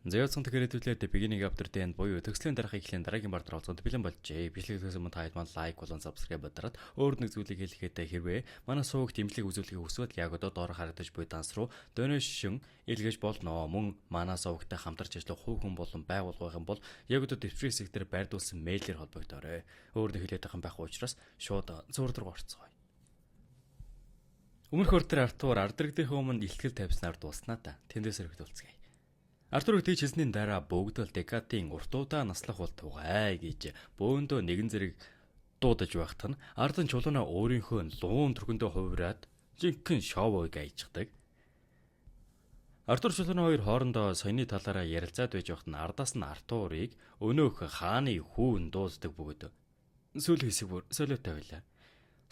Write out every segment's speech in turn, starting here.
Зэвцэн тэгэхээр beginning after the end буюу төгслийн дараах эхлэлийн дараагийн бар оролцоонд бэлэн болжээ. Бичлэгээс өмнө та хэд лайк болон subscribe дараад өөр нэг зүйлийг хэлэхэд хэрвээ манай суугт имлэг үзүүлэхийг хүсвэл яг одоо доор харагдаж буй данс руу donation илгээж болно. Мөн манай суугтай хамтарч ажиллах хувь хүн болон байгууллага байх юм бол яг одоо description дээр байрдуулсан мэйлээр холбогдоорой. Өөр нэг хэлээд байгаа байх учраас шууд зураг руу орцгоё. Өмнөх хөртөр Артур ардрагдхийн өмнө илтгэл тавьснаар дууснаа та. Тэндээс өргөдүүлцгээе. Артур тэгж хэлсний дараа бүгд л Декатын уртуудаа наслах бол тугай гэж бөөндөө нэгэн зэрэг дуудаж байхад нь ардан чулуунаа өөрийнхөө луун төрхөндөө хувираад жинхэнэ шоуыг аяждаг. Артур чулууны хоёр хоорондоо соёны талаараа ярилцаад байж байхад нь ардаас нь Артурыг өнөөх хааны хүүн дуусдаг бөгөөд сүүлийн хэсэг бүр солиотой байлаа.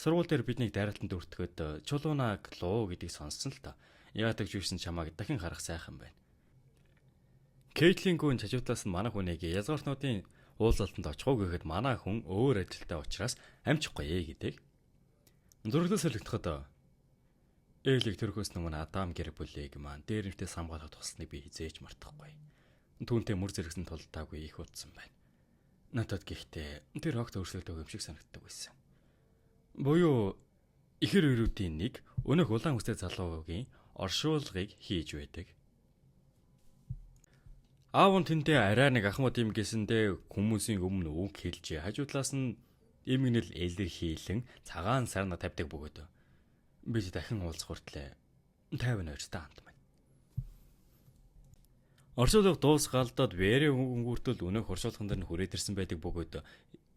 Сургууль дээр биднийг дайралтанд өртгөхөд чулуунаг луу гэдгийг сонссон л та. Яадаг ч юусэн чамааг дахин харах сайхан байна. Кейтлин гүн чажуутлаас нь манай хүнийг язгууртнуудын уулзалтанд очихоо гэхэд манай хүн өөр ажилтай учраас амжихгүй гэдэг. Зураглаас солигдоход Элийг төрхөөс өмнө Адам гэр бүлийг маань дээрнтэй самгаалах тусныг би хизээж мартахгүй. Түүнтэй мөр зэрэгсэн тул таагүй их утсан байна. Надад гэхдээ тэр хогт өрсөлдөг юм шиг санагддаг байсан. Буюу ихэр өрүүдийн нэг өнөөх улаан үстэй залуугийн оршуулгыг хийж байдаг. Аав нь тэндээ арай нэг ахмад юм гэсэндээ хүмүүсийн өмнө үг хэлж хажуудлаас нь имгнэл илэрхийлэн цагаан сарна тавьдаг бөгөөд бид дахин уулзах хүртлээр 50 нойртой хамт байна. Оршуулга дуусгаалдаад вэрийн өнгөртөл өнөөх оршуулган дээр нь хүрээдэрсэн байдаг бөгөөд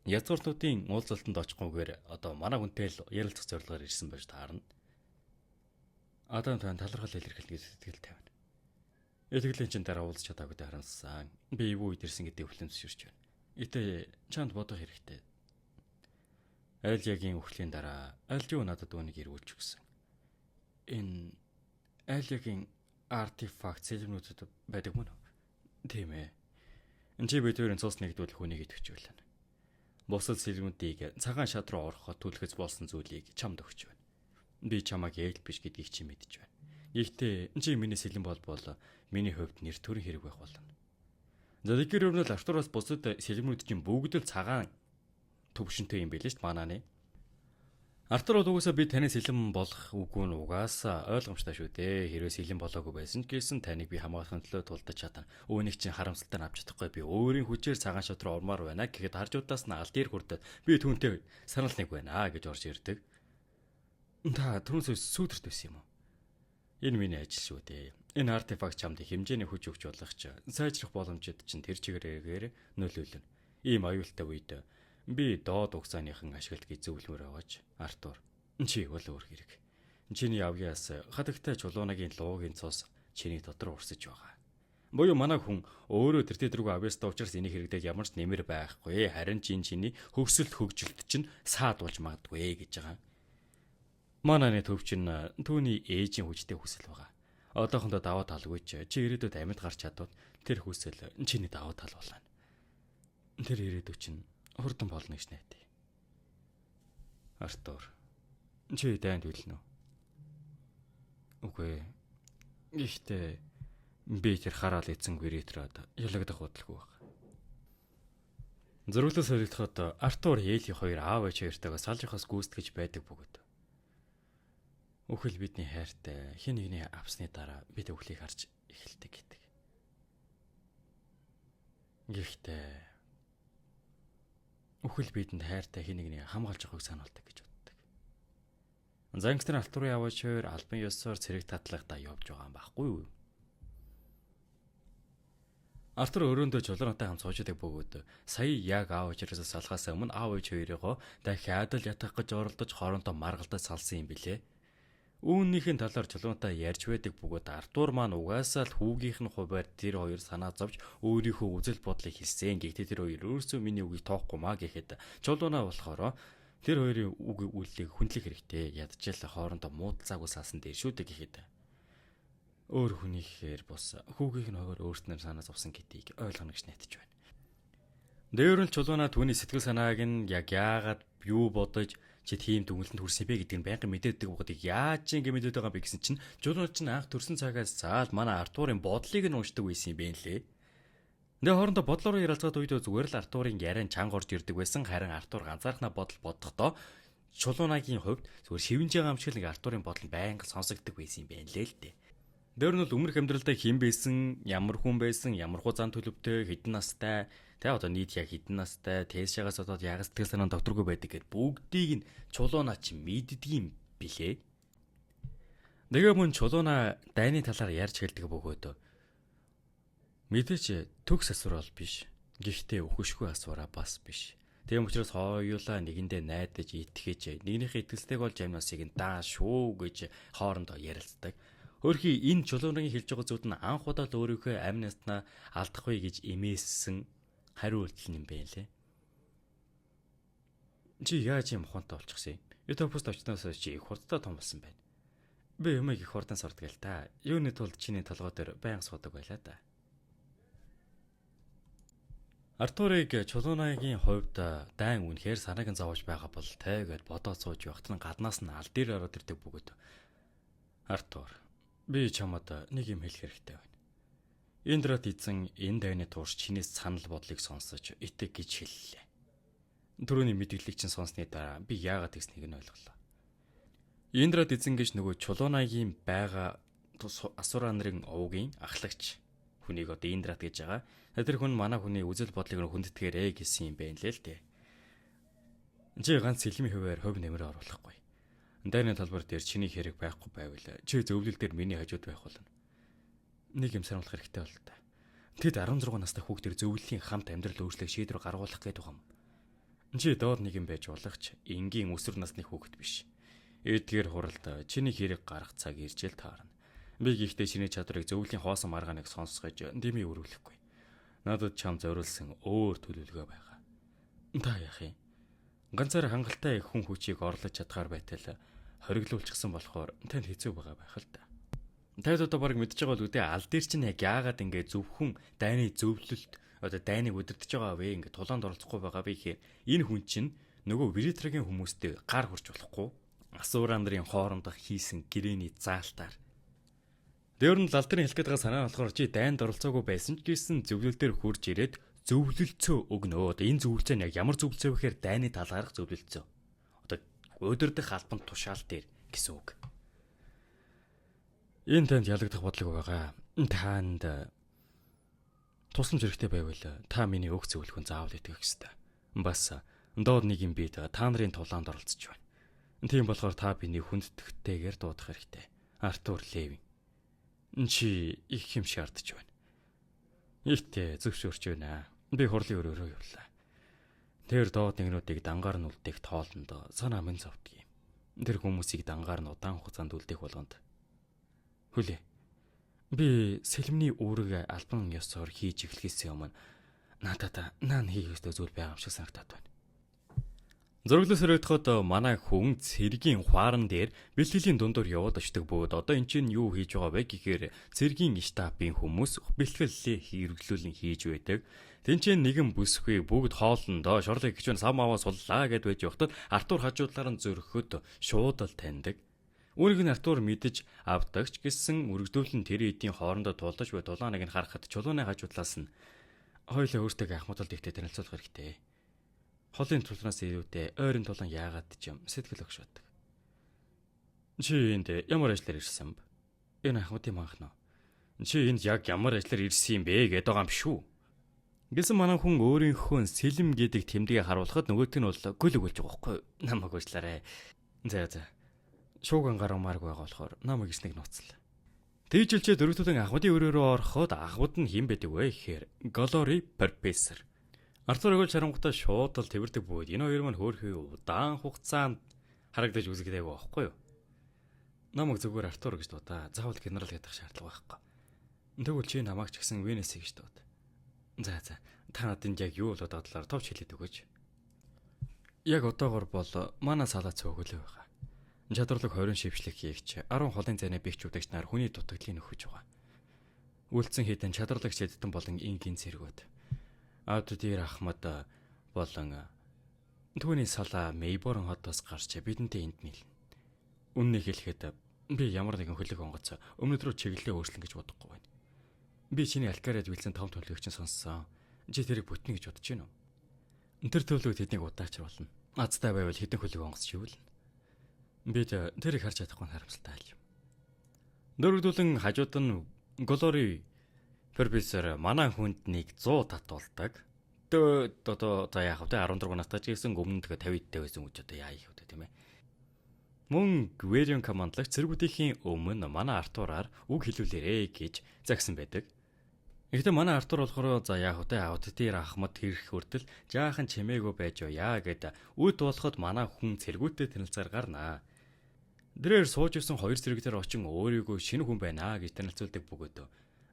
язгууртнуудын уулзалтанд очихгүйгээр одоо манай хүнтэй л ярилцах зорилгоор ирсэн байж таарна. Адам тань талархал илэрхийлэх сэтгэл тавина. Итгэлийн чин дараа уулзч чадаагүй харамссан. Би юу үед ирсэн гэдэг өвлөн зөвшөөрч байна. Итэ чанд бодох хэрэгтэй. Аль ягийн өхлийн дараа аль юу надад үүнийг ирүүлж өгсөн. Энэ аль ягийн артефакт сэлмнүүдэд байдаг мөн үү? Тийм ээ. Энд чи бид хоёрын цус нэгдүүлэх хүнийг итгэж байлаа. Бусад сэлмүүдийг цагаан шат руу ороход түлхэц болсон зүйлийг чамд өгч байна. Би чамайг ээл биш гэдгийг чи мэдэж байна. Гэхдээ чи миний сэлэн бол миний хувьд нэр төрийн хэрэг байх болно. За тэгэхээр өөрөөр Артураас бусад сэлмүүд чинь бүгд л цагаан төвшөнтэй юм билээ шүү дээ манааны. Артур бол угаасаа би таны сэлэн болох үгүй нь угаасаа ойлгомжтой шүү дээ. Хэрвээ сэлэн болоогүй байсан ч гэсэн таныг би хамгаалахын төлөө тулдаж чадна. Үүнийг чинь харамсалтай авч чадахгүй би өөрийн хүчээр цагаан шат руу ормоор байна гэхэд харжуудаас нь алдир хүрдээд би түүнтэй санал нэг байна гэж орж ирдэг. Та түрүүнээс сүйдэрт байсан юм уу? Энэ миний ажил шүү дээ. Энэ артефакт чамд хэмжээний хүч өгч болох ч сайжрах боломжид чинь тэр чигээрээр нөлөөлнө. Ийм аюултай үед би доод угсааныхан ашиглалтыг зөвлөмөр аваач. Артур, чи бол өөр хэрэг. Чиний авьяас хатагтай чулуунагийн луугийн цус чиний дотор урсаж байгаа. Буюу манай хүн өөрөө тэр рүү авьяастай учраас энийг хэрэгдээд ямар ч нэмэр байхгүй. Харин чиний хөвсөлт хөгжилт чинь саадуулж магадгүй гэж байгаа. Мананы төв чинь түүний ээжийн хүчтэй хүсэл байгаа. Одоохондоо даваа талгүй чи ирээдүйд амьд гарч чадвал тэр хүсэл чиний даваа тал болно. Тэр ирээдүй чинь хурдан болно гэж найдаа. Артур, чи дайнд үлнэ үү? Үгүй. Гэхдээ би тэр хараал эзэн гэрээтрээд ялагдах бодлого баг. Зөрүүлээс солигдоход Артур Элийн хоёр аав ээж хоёртойгоо салжихаас гүйцэтгэж байдаг бөгөөд. Үхэл бидний хайртай хэн нэгний авсны дараа бид өхлийг харж эхэлдэг гэдэг. Гэхдээ үхэл бидэнд хайртай хэн нэгний хамгаалж байгааг сануулдаг гэж боддог. Зангстер Артурын аваач хоёр албан ёсоор цэрэг татлагтаа явж байгаа юм байхгүй юу? Артур өрөөндөө жолоонотой хамт сууж байгаа бөгөөд сая яг аав ээжээс салхаас өмнө аав ээж хоёроо дахиад л ятгах гэж оролдож хоорондоо маргалдаж салсан юм билээ. Үүнийхэн талаар чулуунтай ярьж байдаг бөгөөд Артур маань угаасаа л хүүгийнх нь хуваар тэр хоёр санаа зовж өөрийнхөө үзэл бодлыг хэлсэн. Гэхдээ тэр хоёр өөрсдөө миний үгийг тоохгүй маа гэхэд чулуунаа болохоор тэр хоёрын үг үйлийг хүндлэх хэрэгтэй. Ядчил хоорондоо муудалцаагүй салсан дээр шүү дээ гэхэд өөр хүнийхээр бус хүүгийнх нь хуваар өөрснөө санаа зовсон гэдгийг ойлгоно гэж найдаж байна. Дээр нь чулуунаа түүний сэтгэл санааг нь яг яагаад юу бодож чи тийм дүгнэлтэнд хүрсэн бэ гэдгийг байнга мэдээдэг бөгөөд яаж ингэ мэдээд байгаа бэ гэсэн чинь чулуун чинь анх төрсэн цагаас заал манай Артурын бодлыг нь уншдаг байсан юм бэ лээ. Тэгээ хоорондоо бодлороо ярилцаад үед зүгээр л Артурын яриан чанга орж ирдэг байсан. Харин Артур ганцаархнаа бодол бодохдоо Чулуунагийн хувьд зүгээр шивнж байгаа юм шиг нэг Артурын бодол байнга сонсогддог байсан юм байна лээ л дээ. Дээр нь бол өмнөх амьдралдаа хэн байсан, ямар хүн байсан, ямар хуу зан төлөвтэй, хэдэн настай, тэгээ одоо нийт яг хэдэн настай, тээшээс одоо яг сэтгэл санаа докторгүй байдаг гэд бүгдийг нь Чулуунаа чи мэддэг юм билээ. Тэгээ мөн Чулуунаа дайны талаар ярьж хэлдэг бөгөөд мэдээч төгс асуурал биш. Гэхдээ өхөшгүй асуураа бас биш. Тийм учраас хоёулаа нэгэндээ найдаж итгэж нэгнийхээ итгэлтэйг болж амнасыг нь даа шүү гэж хоорондоо ярилцдаг. Хөрхи энэ Чулуунагийн хэлж байгаа зүйл нь анх удаа л өөрийнхөө амь наснаа алдахгүй гэж эмээссэн хариу үйлдэл юм байна лээ. Чи яаж юм ухаантай болчихсон юм? Ютопост очноос чи их хурдтай том болсон байна. Би юмыг их хурдан сурдаг л та. Юуны тулд чиний толгой дээр байнга суудаг байлаа да. Артурыг Чулуунагийн хувьд дайн үнэхээр санааг нь зовж байгаа бол тайгээд бодоод сууж явахт нь гаднаас нь аль дээр ороод ирдэг бөгөөд Артур би чамд нэг юм хэлэх хэрэгтэй байна. Индрат эзэн энэ дайны турш чинээс санал бодлыг сонсож итэг гэж хэллээ. Түрүүний мэдээллийг чинь сонссны дараа би яагаад гэснийг нь ойлголоо. Индрат эзэн гэж нөгөө Чулуунагийн байгаа асуураа нарын овгийн ахлагч хүнийг одоо Индрат гэж байгаа. Тэр хүн манай хүний үзэл бодлыг хүндэтгээрэй гэсэн юм байна лээ л дээ. Чи ганц сэлмийн хуваар хувь нэмрээ оруулахгүй. Дайны талбар дээр чиний хэрэг байхгүй байвал чи зөвлөл дээр миний хажууд байх болно. Нэг юм сануулах хэрэгтэй бол та. Тэд 16 настай хүүхдэр зөвлөлийн хамт амьдрал өөрчлөх шийдвэр гаргуулах гэдэг юм. Чи доод нэг юм байж улагч энгийн өсвөр насны хүүхэд биш. Эдгээр хуралд чиний хэрэг гарах цаг ирж л таарна. Би гэхдээ чиний чадварыг зөвлөлийн хоосон маргааныг сонсгож дэмий өрүүлэхгүй. Надад чам зориулсан өөр төлөвлөгөө байгаа. Та яах юм? Ганцаар хангалттай хүн хүчийг орлож чадхаар байтал хориглуулчихсан болохоор танд хэцүү байгаа байх л да. Таад одоо баг мэдж байгаа бол үдээ аль дээр чинь яг яагаад ингэ зөвхөн дайны зөвлөлт одоо дайныг удирдах байгаа вэ ингэ тулаанд оролцохгүй байгаа вэ гэхээр энэ хүн чинь нөгөө Виритрагийн хүмүүстэй гар хурж болохгүй асуураа нарын хоорондох хийсэн гэрээний заалтаар. Дээр нь лалдрын хэлэх гээд байгаа санаа болохоор чи дайнд оролцоогүй байсан ч гэсэн зөвлөл дээр хурж ирээд зөвлөлцөө өгнөө. Одоо энэ зөвлөлцөө нь яг ямар зөвлөлцөө вэ гэхээр дайны талаарх зөвлөлцөө. Одоо өдөрдөх албан тушаал дээр гэсэн үг. Энэ танд ялагдах бодлого байгаа. Таанд тусламж хэрэгтэй байвал та миний өг зөвлөхөн заавал итгэх ёстой. Бас доод нэг юм бид та нарын тулаанд оролцож байна. Тийм болохоор та биний хүндэтгтэйгээр дуудах хэрэгтэй. Артур Левин. Чи их юм шаардж байна. Ихтэй зөвшөөрч байна. Би хурлын өрөөрөө явлаа. Тэр доод нэгнүүдийг дангаар нь үлдээх тоолонд санаа минь зовдөг юм. Тэр хүмүүсийг дангаар нь удаан хугацаанд үлдээх болгонд хүлээ. Би сэлмний үүрэг албан ёсоор хийж эхлэхээс өмнө надад наан хийх ёстой зүйл байгаа юм шиг санагдаад байна. Зураглал сөрөгдөхөд манай хүн цэргийн хуаран дээр бэлтгэлийн дундуур яваад очдөг бөгөөд одоо эн чинь юу хийж байгаа вэ гэхээр цэргийн штабын хүмүүс бэлтгэлээ хэрэглүүлэн хийж байдаг. Тэнцэн нэгэн бүсгүй бүгд хоолндоо шорлог гिचвэн сам аваа суллаа гэд байж явахад Артур хажуудлаар нь зөрөхөд шууд л таньдаг. Үүнийг нь Артур мэдэж авдагч гэсэн үргэлжлүүлэн тэр эдийн хоорондоо тулдаж буй дулааныг нь харахад Чулууны хажуудлаас нь хоёулаа өөртөө ахмадал дэвтэ танилцуулах хэрэгтэй. Холын тулнаас ирүүтэй ойрын тулан яагаад ч юм сэтгэл өгшөөдөг. Чи энд ямар ажлаар ирсэн бэ? Энэ ахмадын манхна. Чи энд яг ямар ажлаар ирсэн юм бэ гэдэг байгаа юм шүү. Гэсэн манай хүн өөрийнхөө сэлэм гэдэг тэмдэгийг харуулхад нөгөөт нь бол гүл өгүүлж байгаа байхгүй юу? Намайг уучлаарай. За. Шууган гарамааргүй байгаа болохоор намайг ирснийг нууцлаа. Тэгжилчээ дөрөвтөдөн ахмадын өрөөрөө ороход ахмад нь хэн байдаг вэ гэхээр Галори профессор. Артур өгөл шарангуудаа шууд л тэрдэг бөгөөд энэ хоёр маань хөөрхий удаан хугацаанд харагдаж үзэгдээгүй байхгүй юу? Намайг зүгээр Артур гэж дуудаа. Заавал генерал гэдэг шаардлага байхгүй. Тэгвэл чи намайг ч гэсэн Венесиг гэж дууд. За. Та надад яг юу болоод байгаа талаар товч хэлээд өгөөч. Яг одоогор бол манай салаа цөөхөлөө байгаа. Чадварлаг 20 шившлэг хийгч 10 холын зайны бэхжүүдэгч нар хүний дутагдлыг нөхөж байгаа. Үлдсэн хэдэн чадварлаг шийдтэн болон ингийн зэргүүд. Аудитер Ахмад болон түүний салаа Мейборн хотоос гарч бидэнтэй энд нийлнэ. Үннийг хэлэхэд би ямар нэгэн хөлөг онгоц өмнөд рүү чиглэлээ өөрчлөн гэж бодохгүй байна. Би чиний алкарад бэлдсэн том төлөвийг чинь сонссон. Чи тэрийг бүтнэ гэж бодож байна уу? Тэр төлөвлөгөө тэднийг удаачруулна. Азтай байвал хэдэн хөлөг онгоцч ивэл. Би тэрийг харж чадахгүй харамсалтай юм. Дөрөвдүүлэн хажууд нь Глори профессор манай хүнд нэг 100 татуулдаг. Одоо за яах вэ? 14 настай ч гэсэн өмнө тэгээ 50 дэх байсан гэж одоо яа их вэ тийм ээ. Мөн Гвэрион командлагч цэргүүдийн өмнө манай Артураар үг хэлүүлээрэ гэж загсан байдаг. Гэхдээ манай Артур болохоор за яах вэ? Аудитер Ахмад хэрэг хүртэл жаахан чимээгүй байж яа гэд үд болоход манай хүн цэргүүтээ танилцаар гарнаа. Дэрээр сууж исэн хоёр зэрэгтэр очин өөрийгөө шинэ хүн байна гэж танилцуулдаг бөгөөд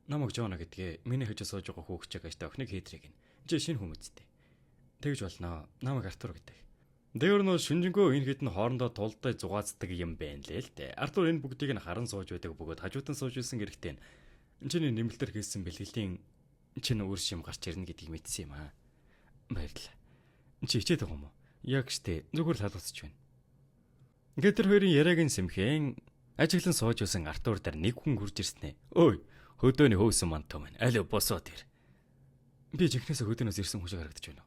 намайг Жона гэдгээ миний хажуу сууж байгаа хүүхчиг ажтай охиныг хийдрэг гин. Чи шинэ хүмүүсттэй. Тэгж болно. Намайг Артур гэдэг. Дээр нь шинжэнгөө энэ хэдэн хоорондоо тулдаа зугаацдаг юм байна лээ л дээ. Артур энэ бүгдийг нь харан сууж байдаг бөгөөд хажуудан сууж исэн гэрэгтэй чиний нэмэлтээр хийсэн бэлгэлийн чинь өөр шим гарч ирнэ гэдгийг мэдсэн юм аа. Баярлалаа. Чи хичээд байгаа юм уу? Яг штэ зүгээр л халуусч байна. Ингээд тэр хоёрын яриаг нь сэмхэн ажиглан сууж исэн Артур дээр нэг хүн хурж ирснэ. Ой, хөдөөний хөөсөн мантаа маань. Аль босоод ир. Би жинхнээсээ хөдөөнөөс ирсэн хүн шиг харагдаж байна.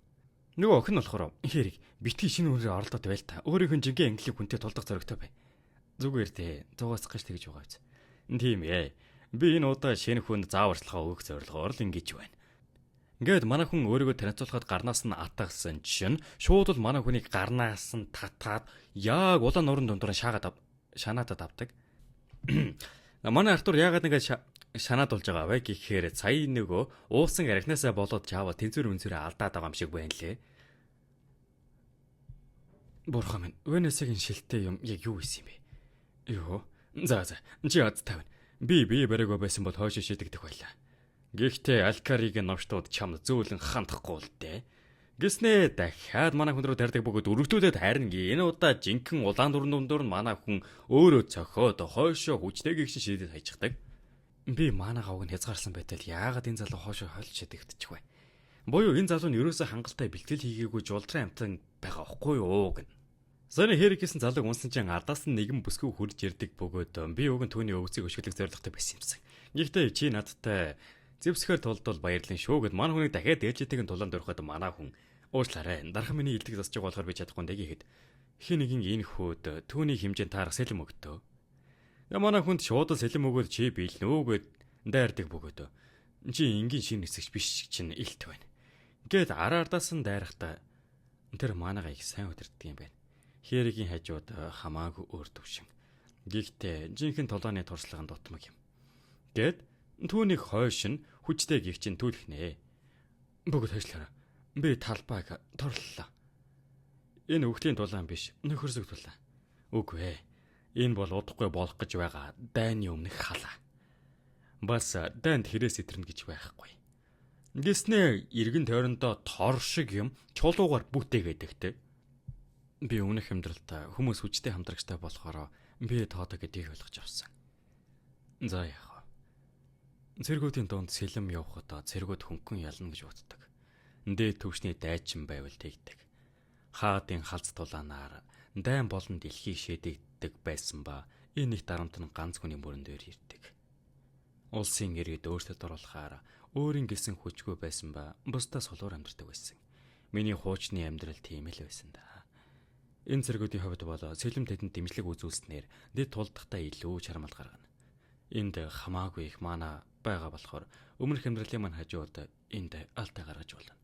Нөгөө охин нь болохоор хэрэг битгий шинэ үнрээ оролдоод байл та. Өөрийнх нь жинхэнэ англи хүнтэй тулдах зоригтой бай. Зүгээр дээ. Зугаас гэж тэгж байгаа биз. Тийм ээ. Би энэ удаа шинэ хүнд зааварчилгаа өгөх зорилгоор л ингэж байна. Ингээд манай хүн өөрийгөө танилцуулахад гарнаас нь атгасан чинь шууд л манай хүнийг гарнаас нь татаад яг улаан нурын дундуур шанаатад авдаг. Манай Артур яагаад ингэж шанаад болж байгаа вэ гэхээр сая нөгөө уусан архинасаа болоод чаава тэнцвэр үнцвэрээ алдаад байгаа юм шиг байна лээ. Бурхан минь, Венесигийн шилтэй юм яг юу исэн юм бэ? Йоо. За чи аз тавина. Би бариагаа байсан бол хойш шидэгдэх байлаа. Гэхдээ алкариг новштууд чамд зөөлөн хандахгүй л дээ. Гиснэ дахиад манай хүн рүү тарьдаг бөгөөд өргөдүүлээд харин энэ удаа жинхэнэ улаан дурын дундуур нь манай хүн өөрөө цохиод хойшоо хүчтэйг шиг шидэд хайчихдаг. Би маанаа гавг нь хязгаарсан байтал яагаад энэ залуу хоошоо хойлж шидэгдчих вэ? Буюу энэ залуу нь ерөөсөө хангалттай бэлтгэл хийгээгүй жуултрын амтан байгаа байхгүй юу гэн. Сарын хэрэг гэсэн залууг унсан чинь ардаас нь нэгэн бүсгүй хурж ирдэг бөгөөд би уг нь түүний өвцгийг өшгөлөх зорилготой байсан юмсан. Гэхдээ чи надтай зэвсгээр тулдвал баярлан шүү гэд манай хүнийг дахиад ээлжтэйг тулаанд өрхөд манай хүн уучлаарай. Дархан миний илтгэл засж байгаа болохоор би чадахгүй гэхэд хин нэгэн энэ хөөд түүний хэмжээнд таарах сэлэм өгтөө. Манай хүнд шууд сэлэм өгөөд чи биелнэ үгээд дайрдаг бөгөөд чи энгийн шин нисгч биш чинь илт байна. Гэт ардаас нь дайрахтаа тэр манаага их сайн удирддаг юм байна. Хэригийн хажууд хамаагүй өөр төвшин. Гэхдээ жинхэнэ толооны туршлаганд дутмаг юм. Гэт түүнийг хойш нь хүчтэй гих чинь түлхнэ. Бүгд хойшлоо. Би талбайг торлолоо. Энэ өвгтийн дулаан биш, нөхөрсөг дулаан. Үгүй ээ. Энэ бол удахгүй болох гэж байгаа дайны өмнөх халаа. Бас дайнд хэрэг сэтэрнэ гэж байхгүй. Гиснэ эргэн тойрондоо тор шиг юм чулуугаар бүтээгээдэгтэй. Би өмнөх амьдралдаа хүмүүс хүчтэй хамтрагчтай болохоор би тоодог гэдгийг ойлгож авсан. За яах вэ? Цэргүүдийн дунд сэлэм явхдаа цэргүүд хөнгөн ялна гэж боддог. Дээд төвшний дайчин байвал тэгдэг. Хаадын халз тулаанаар дайн болон дэлхийг шэдэгддэг байсан ба энэ их дарамт нь ганц хүний мөрөн дээр ирдэг. Улсын иргэд өөртөө оруулахаар өөрийн гисэн хүчгүй байсан ба бусдаа сулуур амьдардаг байсан. Миний хуучны амьдрал тийм л байсан да. Энэ цэргүүдийн хувьд бол сэлэм тэдэнд дэмжлэг үзүүлснээр дэд тулдахдаа илүү чармал гаргана. Энд хамаагүй их мана байгаа болохоор өмнөх амьдралын маань хажууд энд алтай гаргаж болно.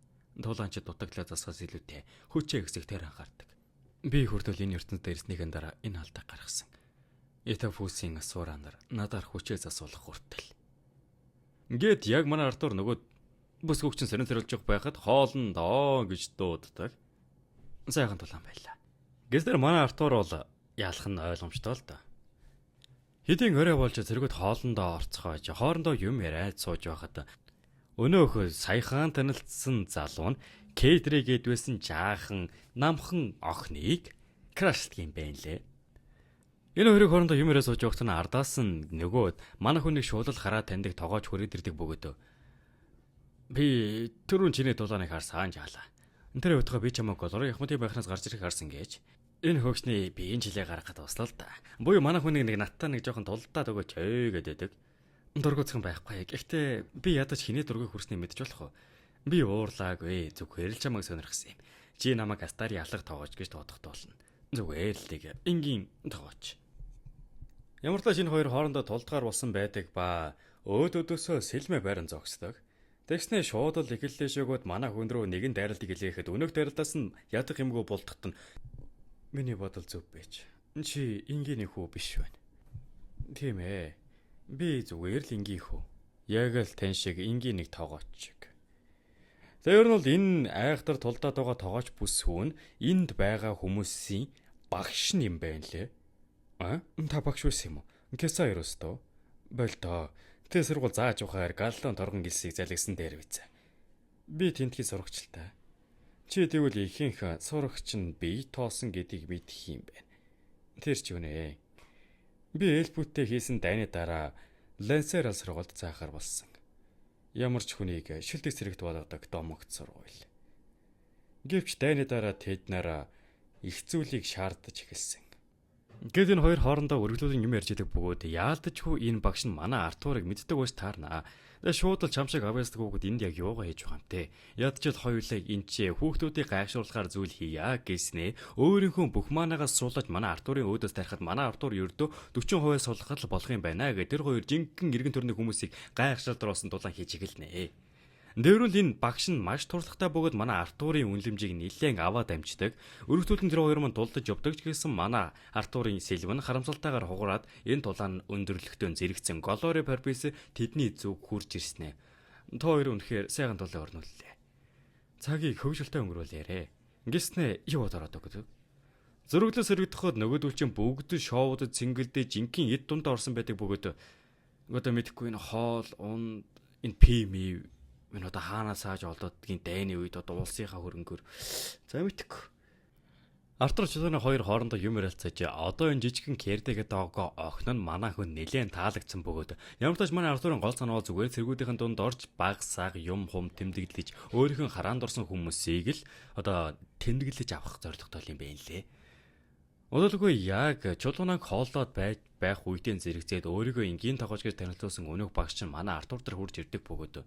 Тулаанчид дутагдлаа засгаас илүүтэй хүчээ хэсэгтэр анхаардаг. Би хүртэл энэ ертөнцид ирснийхэн дараа энэ алдааг гаргасан. Этафусийн асууранаар надаар хүчээ засуулах хүртэл. Ингээд яг манай Артур нөгөө бүс хөвчин сэрэн сэрүүлж байхад хоолндоо гэж дууддаг. Сайхан тулаан байлаа. Гэвч манай Артур бол яалах нь ойлгомжтой л доо. Хэдийн орой болж зэрэгт хоолндоо орцгоож хоорондоо юм яриад сууж байхад өнөөх саяхан танилцсан залуу нь Кейдри гэдвэсэн жаахан намхан охиныг крашлдаг юм байна лээ. Энэ хоёрын хоорондоо юм яриад сууж байхад нь ардаас нь нөгөө манай хүнийг шуулал хараад таньдаг тоогооч хүрээд ирдэг бөгөөд би түрүүн чиний дулааныг харсан жаалаа. Тэр өтгөө би чамайг голоор Яхматын байхнаас гарч ирэх харсан гэж. Энэ хөгшний биеийн жилээ гаргахад туслаа л да. Буюу манай хүнийг нэг надтай нэг жоохон тулдаад өгөөч гэдэг. Дургуцхан байхгүй. Гэхдээ би ядаж хиний дургуйг хүрсний мэдж болох уу? Би уурлаагүй. Зүгээр л чамайг сонирхсан юм. Чи намайг астари алга тоогооч гэж тоодох болно. Зүгээр л тийг энгийн тоогооч. Ямар ч энэ хоёр хоорондоо тулдгаар болсон байдаг ба өөдөөсөө сэлмэ байран зогсдог. Тэгснээ шууд л эхэллээ шөөгөөд манай хүн рүү нэгэн дайралт игэлээхэд өнөөх дайралтаас нь ядах юмгүй булдахт нь миний бодол зөв байж. Чи энгийн хүү биш байна. Тийм ээ. Би зүгээр л энгийн хүү. Яг л тань шиг энгийн нэг тоогооч. Тэр нь бол энэ айхтар тулдаад байгаа тоогооч бүс хүүн энд байгаа хүмүүсийн багш юм байна лээ. Та багш байсан юм уу? Кеса ерөөстөө. Болтоо. Тэ сургууль зааж ухаар галлон торгон гэлсийг залгисан дээр биз. Би тентхий сурагчлаа. Чи тэгвэл ихэнх сурагч нь бие тоосон гэдгийг мэдэх юм байна. Тэр ч үнэ. Би эльбүттэй хийсэн дайны дараа Лансерал сургуульд заахаар болсон. Ямар ч хүнийг шилдэг зэрэгт болгодог домогт сургууль. Гэвч дайны дараа тэд нараа их зүйлийг шаардаж эхэлсэн. Гэвч энэ хоёр хоорондоо үргэлжлүүлэн юм ярьж идэг бөгөөд яалтчгүй энэ багш нь манай Артурыг мэддэг байж таарнаа. Тэгээ шууд л чамшиг авьяасдаг бөгөөд энд яг юугаа хийж байгаа юм те. Ядчил хоёулаа энэ ч хүүхдүүдийг гайхшруулахаар зүйл хийя гэснээ өөрийнхөө бүх манаагаас суулгаж манай Артурын өөдөөс тарихад манай Артур ердөө 40% суулгахад л болох юм байна гэж тэр хоёр жинхэнэ иргэн төрний хүмүүсийг гайхшруулдроосон дулаан хийж эхэлнэ. Дээрүүл энэ багш нь маш туршлагатай бөгөөд манай Артурын үнэлэмжийг нэлээд аваад амждаг. Өргөтүүлэн тэр хоёр манд дулдаж явдаг ч гэсэн манай Артурын сэлвэн харамсалтайгаар хугараад энэ тулаан өндөрлөгтөө зэрэгцэн Голори Парпис тэдний зүг хурж ирснэ. Та хоёр үнэхээр сайхан тулаан орнууллаа. Цагийг хөвгөлтэй өнгөрүүлээрэ. Гиснэ юу бодороод өгдөг. Зөрөглөөс сэрэгдэхэд нөгөөдөл чинь бүгд шоудад цэнгэлдээ жинхэнэ эд дундаа орсон байдаг бөгөөд одоо мэдхгүй энэ хоол ун энэ пими энэ одоо хаанаас хааж олдодгийн дайны үед одоо улсынхаа хөрөнгөөр за мэдхгүй. Артур чулууны хоёр хоорондоо юм ярилцаж одоо энэ жижигхэн кэрдэгээ доогоо охин нь манай хүн нэлээд таалагдсан бөгөөд ямар ч тач манай Артурын гол санаа зүгээр цэргүүдийн дунд орж баг саг юм хум тэмдэглэж өөрийнх нь хараанд орсон хүмүүсийг л одоо тэмдэглэж авах зорилготой юм байна лээ. Удалгүй яг чулуунаг хооллоод байх үедээ зэрэгцээд өөрийгөө энгийн тогоож гэж танилцуулсан өнөөх багш нь манай Артур дээр хурж ирдэг бөгөөд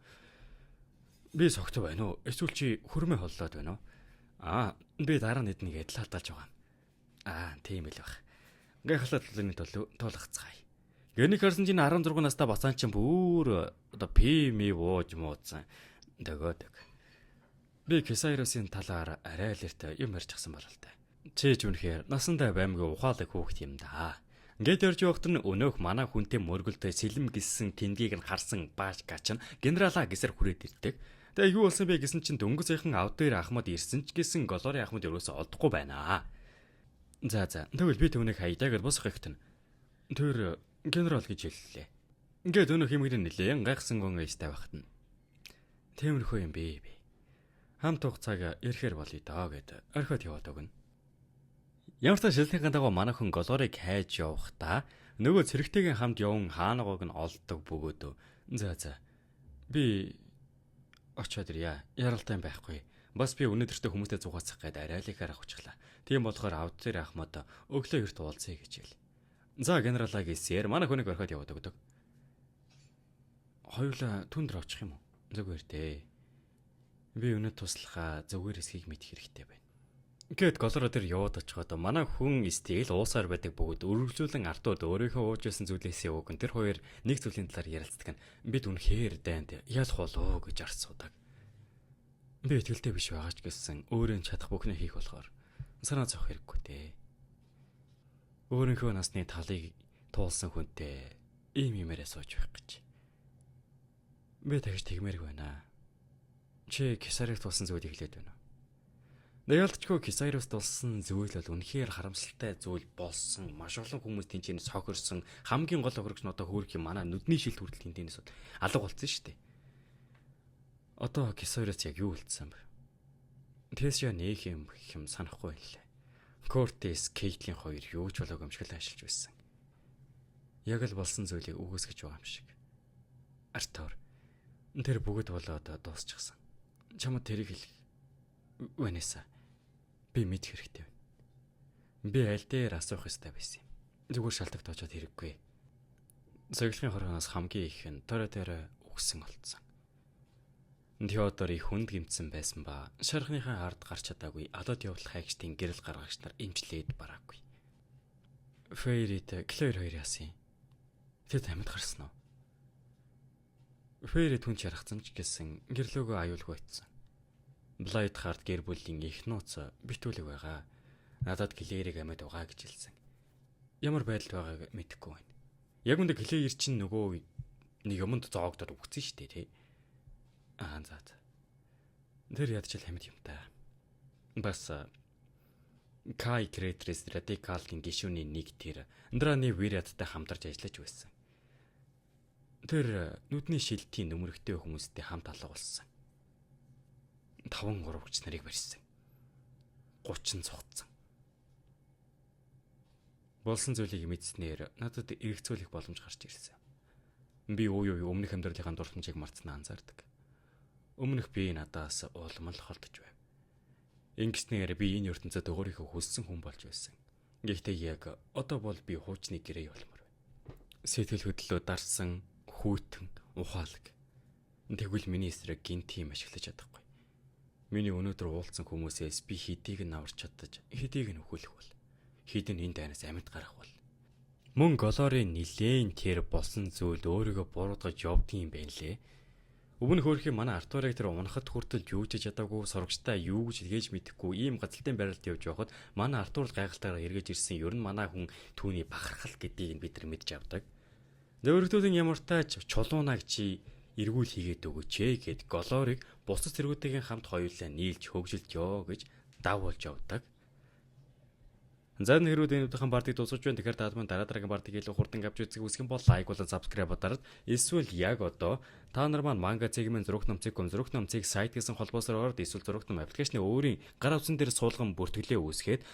би согтой байна уу? Эсвэл чи хөрмөө холлоод байна уу? Би дараа нь эднийг адил хадгалж байгаа. Тийм л баг. Гайхалтай тулгацгаая. Гэнийг харсан чинь 16 настай бацаан чинь бүр одоо пими вууж муудсан. Дөгөөдөг. Би Кесайросын талаар арай л эрт юм ярьж гсэн болол та. Чи ч үнэхээр насандаа баймгийн ухаалаг хүүхэд юм да. Ингээд ярьж явахт нь өнөөх манай хүнтэй мөргөлдөө сэлэм гисэн тэндгийг нь харсан бааш гач нь генералаа гисэр хүрээд ирдэг. Тэгээ юу болсон бэ гэсэн чинь дөнгөж сайхан ав дээр Ахмад ирсэн ч гэсэн Голори Ахмад ерөөсөө олдохгүй байна. За тэгвэл би түүнийг хайдаа гэж босох ихтэн. Тэр генерал гэж хэллээ. Ингээд өнөөх юмгэрийн нэлээд гайхсан гон ээжтэй байхад нь. Тиймэрхүү юм бэ. Хамт хугацааг ирэхээр болъё доо гэд орхиод яваад өгнө. Ямар ч шилжлэхийн дагуу манай хүн Голорыг хайж явахдаа нөгөө цэрэгтэйгийн хамт явсан хаанагыг нь олддог бөгөөд за би очоод ирье. Яралтай байхгүй. Бас би өнөөдөртөө хүмүүстэй зугаацах гээд арай л их арах учлаа. Тийм болохоор авд дээр Ахмад өглөө эрт уулзъя гэж хэл. За генералаа гээсээр манай хүнийг орхиод яваад өгдөг. Хоёулаа түндэр очих юм уу? Зүгээр дээ. Би өнөө туслахаа зүгээр эсхийг мэдэх хэрэгтэй байна. Гэт Голоро дээр яваад очиход манай хүн стил уусаар байдаг бөгөөд өргөжлүүлэн Артурд өөрийнхөө уужсэн зүйлээсээ өгөн тэр хоёр нэг зүйлийн талаар ярилцдаг нь бид үнэхээр дайнд ялах болоо гэж арцуудаг. Би итгэлтэй биш байгаа ч гэсэн өөрөө чадах бүхнээ хийх болохоор санаа зовх хэрэггүй дээ. Өөрийнхөө насны талыг туулсан хүнтэй ийм юмараа сууж байх гэж. Би тэгж тэгмээргүй байна. Чи Кесарыг тулсан зүйлийг хэлээд байна. Наялтчгүй Кесайроос тулсан зүйл бол үнэхээр харамсалтай зүйл болсон. Маш олон хүмүүс тэнцэнэ цохирсон. Хамгийн гол охирогч нь одоо хөөрх юм манай нүдний шилд хүртэл тэнцэнээс алга болсон шүү дээ. Одоо Кесайроос яг юу үлдсэн бэ? Тэс яа нэг юм санахгүй байлаа. Кортес, Кейтлийн хоёр юу ч болоог өмшгөл ашиглаж байсан. Яг л болсон зүйлийг үгүйсгэж байгаа юм шиг. Артур тэр бүгд болоод дуусчихсан. Чамд тэрийг хэл. Ванесса би мэдэх хэрэгтэй байна. Би аль дээр асуух ёстой байсан юм. Зүгээр шалтгаан тоочод хэрэггүй. Цоглогын хоргоноос хамгийн их нь Торетер үгсэн олцсон. Теодор их хүнд гимтсэн байсан ба шархныхаа ард гарч чадаагүй адад явуулах хайгчдын гэрэл гаргагч нар эмчлээд бараагүй. Фейрит Клэр хоёр яасан. Тэд амьд гарсан уу? Фейрит хүн чархсан ч гэсэн гэрлөөгөө аюулгүй айтсан. Блайд хард гэр бүлийн их нууц битүүлэг байгаа. Надад Клэрийг амьд угаа гэж хэлсэн. Ямар байдалд байгааг мэдэхгүй байна. Яг үндэ Клэр чинь нөгөө нэг юмд зоогдоод үгцэн штэ тий. За. Тэр ядчил амьд юм та. Бас Кай Кретрис радикалын гишүүний нэг тэр Андраны Вириадтай хамтарч ажиллаж байсан. Тэр нүдний шилтийн нөмөрөгтэй хүмүүстэй хамт алга болсон. 5 гурвч нарыг барьсан. 30 цугцсан. Болсон зүйлийг мэдснээр надад эргэцүүлэх боломж гарч ирсэн. Би өмнөх амьдралынхаа дурсамжийг мартснаа анзаардаг. Өмнөх би надаас уулмал холдож байв. Ингэснээр би энэ ертөнцид өөрийнхөө хүссэн хүн болж байсан. Гэхдээ яг одоо бол би хуучны гэрээ явуулмаар байна. Сэтгэл хөдлөлөө дарсан, хүйтэн, ухаалаг. Тэгвэл миний эсрэг гинтим ашиглаж чадахгүй. Миний өнөөдөр уулзсан хүмүүсээс би хэдийг нь аварч чадаж, хэдийг нь өхүүлэх бол. Хэдэн энэ дайнаас амьд гарах бол. Мөн Голорын нилээн тэр болсон зүйл өөрийгөө буруутгаж явдгийн юм байна лээ. Өмнөх өөрхийн манай Артурыг тэр унахад хүртэл юу ч чадаагүй сурагчтай юу гэж хэлгээж мэдэхгүй ийм газалтын байралд явж байхад манай Артур л гайхалтайгаар эргэж ирсэн ер нь манай хүн түүний бахархал гэдгийг бид нар мэдж авдаг. Өөрөлтөөлийн ямартай ч чулуунаг чи эргүүл хийгээд өгөөч гэд Голорыг бусад зэргүүдийн хамт хоёулаа нийлж хөгжилт ёо гэж давуулж явдаг. Зан хэрүүд энэ удаахан бардыг дуусгаж байна. Тэгэхээр та бүхэн дараа дараагийн бардыг илүү хурдан авч үзэх үсгэн бол лайк болон subscribe дараад эсвэл яг одоо та нар маань манга цэгмэн зураг номцыг сайт гэсэн холбоосоор ороод эсвэл зураг ном аппликейшны өөрийн гар утсан дээр суулган бүртгэлээ үүсгээд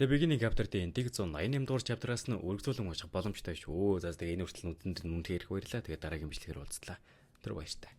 The Beginning Chapter дээр 188 дугаар chapter-аас нь үргэлжлүүлэн унших боломжтой шүү. За тэгээ энэ хүртэл нүдэнд нүнтэй ирэх баярлаа. Тэгээ дараагийн бичлэгээр уулзлаа. Тэр баяртай.